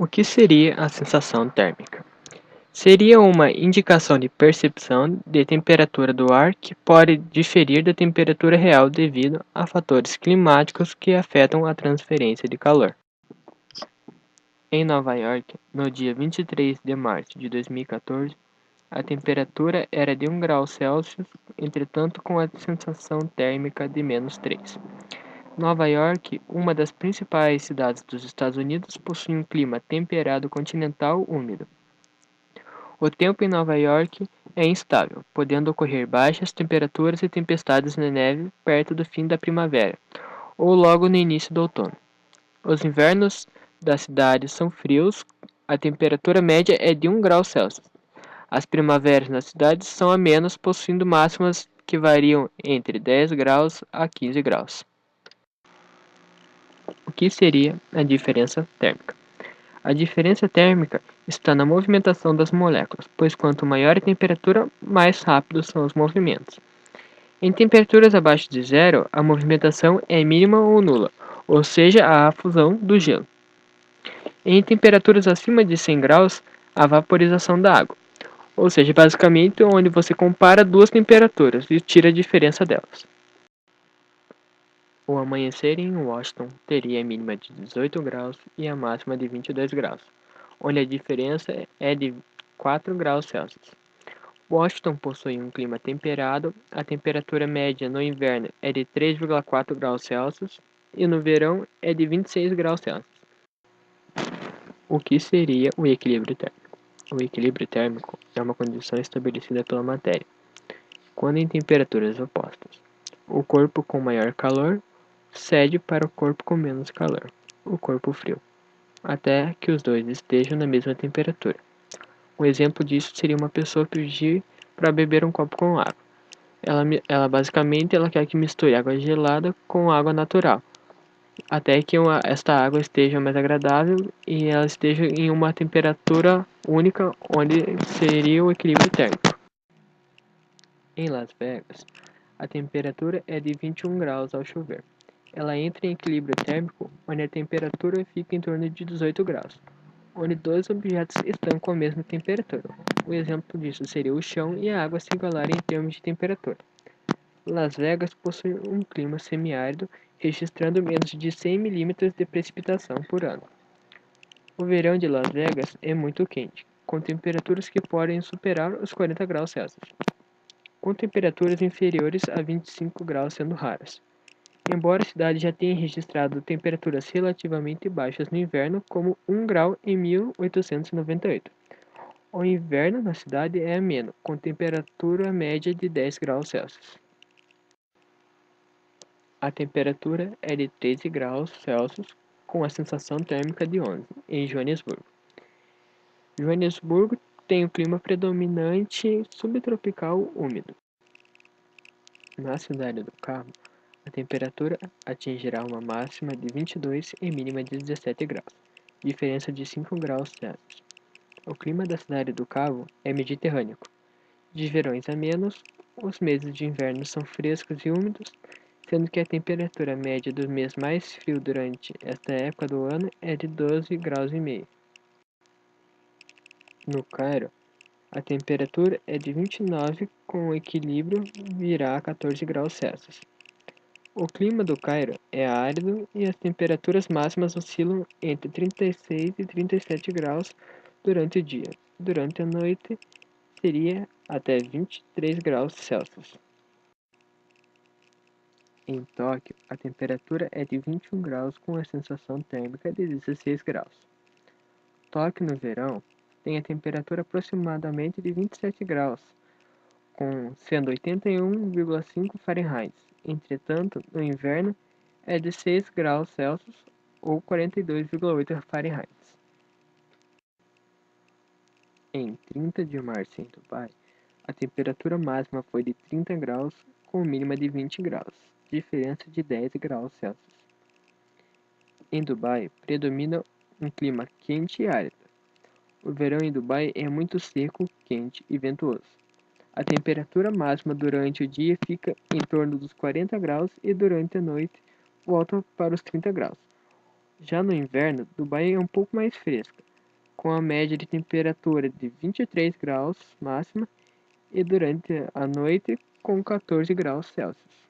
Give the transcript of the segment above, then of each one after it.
que seria a sensação térmica? Seria uma indicação de percepção de temperatura do ar que pode diferir da temperatura real devido a fatores climáticos que afetam a transferência de calor. Em Nova York, no dia 23 de março de 2014, a temperatura era de 1 grau Celsius, entretanto com a sensação térmica de -3. Nova York, uma das principais cidades dos Estados Unidos, possui um clima temperado continental úmido. O tempo em Nova York é instável, podendo ocorrer baixas temperaturas e tempestades de neve perto do fim da primavera ou logo no início do outono. Os invernos da cidade são frios, a temperatura média é de 1 grau Celsius. As primaveras na cidade são amenas, possuindo máximas que variam entre 10 graus a 15 graus. O que seria a diferença térmica? A diferença térmica está na movimentação das moléculas, pois quanto maior a temperatura, mais rápidos são os movimentos. Em temperaturas abaixo de zero, a movimentação é mínima ou nula, ou seja, há a fusão do gelo. Em temperaturas acima de 100 graus, a vaporização da água, ou seja, basicamente onde você compara duas temperaturas e tira a diferença delas. O amanhecer em Washington teria a mínima de 18 graus e a máxima de 22 graus, onde a diferença é de 4 graus Celsius. Washington possui um clima temperado, a temperatura média no inverno é de 3,4 graus Celsius e no verão é de 26 graus Celsius. O que seria o equilíbrio térmico? O equilíbrio térmico é uma condição estabelecida pela matéria, quando em temperaturas opostas. O corpo com maior calor cede para o corpo com menos calor, o corpo frio, até que os dois estejam na mesma temperatura. Um exemplo disso seria uma pessoa pedir para beber um copo com água. Ela basicamente quer que misture água gelada com água natural, até que esta água esteja mais agradável e ela esteja em uma temperatura única, onde seria o equilíbrio térmico. Em Las Vegas, a temperatura é de 21 graus ao chover. Ela entra em equilíbrio térmico, onde a temperatura fica em torno de 18 graus, onde dois objetos estão com a mesma temperatura. Um exemplo disso seria o chão e a água se igualarem em termos de temperatura. Las Vegas possui um clima semiárido, registrando menos de 100 milímetros de precipitação por ano. O verão de Las Vegas é muito quente, com temperaturas que podem superar os 40 graus Celsius, com temperaturas inferiores a 25 graus sendo raras. Embora a cidade já tenha registrado temperaturas relativamente baixas no inverno, como 1 grau em 1898. O inverno na cidade é ameno, com temperatura média de 10 graus Celsius. A temperatura é de 13 graus Celsius, com a sensação térmica de 11, em Joanesburgo. Joanesburgo tem o clima predominante subtropical úmido. Na cidade do Cabo, a temperatura atingirá uma máxima de 22 e mínima de 17 graus, diferença de 5 graus Celsius. O clima da cidade do Cabo é mediterrâneo. De verões amenos, os meses de inverno são frescos e úmidos, sendo que a temperatura média do mês mais frio durante esta época do ano é de 12 graus e meio. No Cairo, a temperatura é de 29, com o equilíbrio virá a 14 graus Celsius. O clima do Cairo é árido e as temperaturas máximas oscilam entre 36 e 37 graus durante o dia. Durante a noite, seria até 23 graus Celsius. Em Tóquio, a temperatura é de 21 graus com a sensação térmica de 16 graus. Tóquio no verão tem a temperatura aproximadamente de 27 graus, sendo 81,5 Fahrenheit. Entretanto, no inverno é de 6 graus Celsius ou 42,8 Fahrenheit. Em 30 de março em Dubai, a temperatura máxima foi de 30 graus com mínima de 20 graus, diferença de 10 graus Celsius. Em Dubai, predomina um clima quente e árido. O verão em Dubai é muito seco, quente e ventoso. A temperatura máxima durante o dia fica em torno dos 40 graus e durante a noite volta para os 30 graus. Já no inverno, Dubai é um pouco mais fresca. com a média de temperatura de 23 graus máxima e durante a noite com 14 graus Celsius.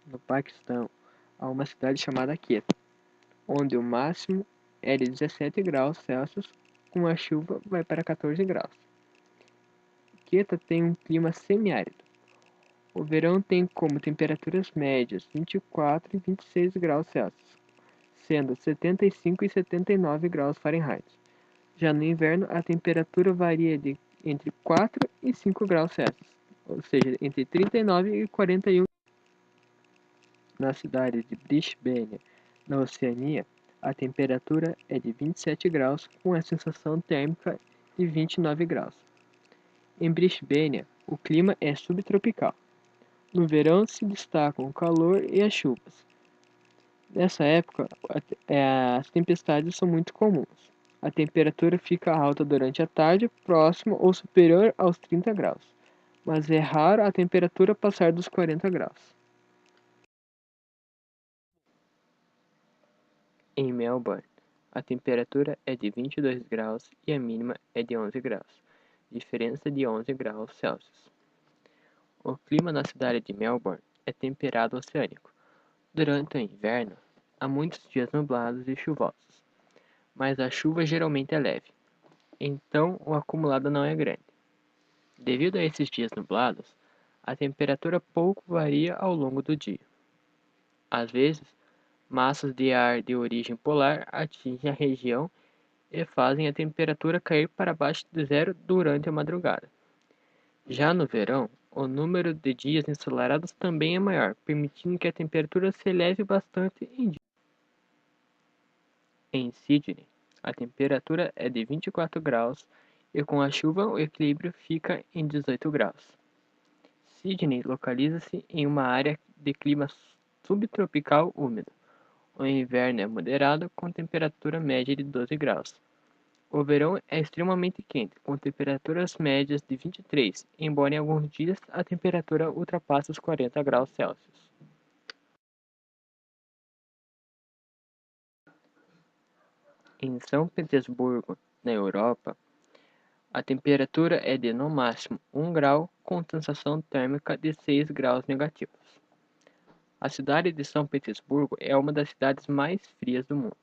No Paquistão, há uma cidade chamada Quetta, onde o máximo é de 17 graus Celsius, com a chuva vai para 14 graus. Quetta tem um clima semiárido. O verão tem como temperaturas médias 24 e 26 graus Celsius, sendo 75 e 79 graus Fahrenheit. Já no inverno, a temperatura varia entre 4 e 5 graus Celsius, ou seja, entre 39 e 41. Na cidade de Brisbane, na Oceania, a temperatura é de 27 graus, com a sensação térmica de 29 graus. Em Brisbane, o clima é subtropical. No verão se destacam o calor e as chuvas. Nessa época, as tempestades são muito comuns. A temperatura fica alta durante a tarde, próximo ou superior aos 30 graus, mas é raro a temperatura passar dos 40 graus. Em Melbourne, a temperatura é de 22 graus e a mínima é de 11 graus, diferença de 11 graus Celsius. O clima na cidade de Melbourne é temperado oceânico. Durante o inverno, há muitos dias nublados e chuvosos, mas a chuva geralmente é leve, então o acumulado não é grande. Devido a esses dias nublados, a temperatura pouco varia ao longo do dia. Às vezes, massas de ar de origem polar atingem a região e fazem a temperatura cair para abaixo de zero durante a madrugada. Já no verão, o número de dias ensolarados também é maior, permitindo que a temperatura se eleve bastante em dias. Em Sydney, a temperatura é de 24 graus e com a chuva o equilíbrio fica em 18 graus. Sydney localiza-se em uma área de clima subtropical úmido. O inverno é moderado, com temperatura média de 12 graus. O verão é extremamente quente, com temperaturas médias de 23, embora em alguns dias a temperatura ultrapasse os 40 graus Celsius. Em São Petersburgo, na Europa, a temperatura é de no máximo 1 grau, com sensação térmica de 6 graus negativos. A cidade de São Petersburgo é uma das cidades mais frias do mundo.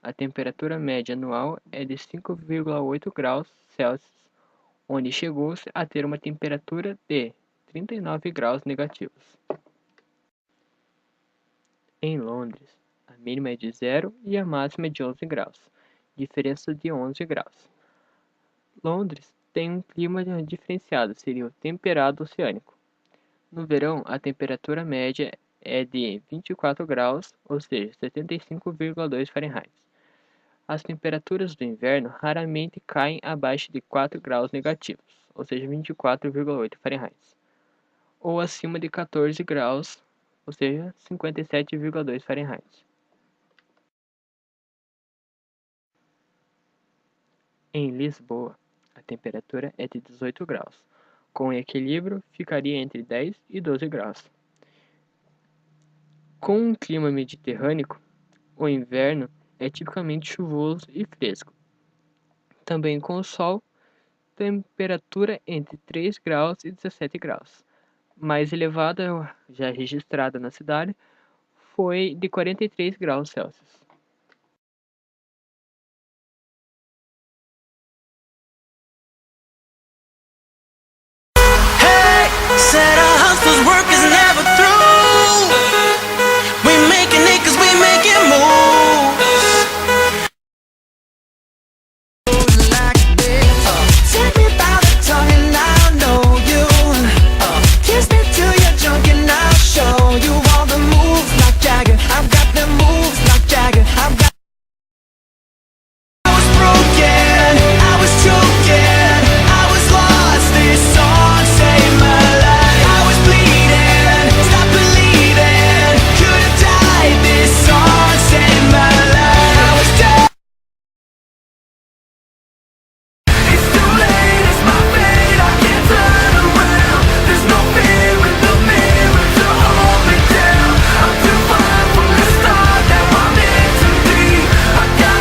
A temperatura média anual é de 5,8 graus Celsius, onde chegou-se a ter uma temperatura de 39 graus negativos. Em Londres, a mínima é de 0 e a máxima é de 11 graus, diferença de 11 graus. Londres tem um clima diferenciado, seria o temperado oceânico. No verão, a temperatura média é de 24 graus, ou seja, 75,2 Fahrenheit. As temperaturas do inverno raramente caem abaixo de 4 graus negativos, ou seja, 24,8 Fahrenheit, ou acima de 14 graus, ou seja, 57,2 Fahrenheit. Em Lisboa, a temperatura é de 18 graus. Com equilíbrio, ficaria entre 10 e 12 graus. Com um clima mediterrâneo, o inverno é tipicamente chuvoso e fresco. Também com o sol, temperatura entre 3 graus e 17 graus. Mais elevada, já registrada na cidade, foi de 43 graus Celsius.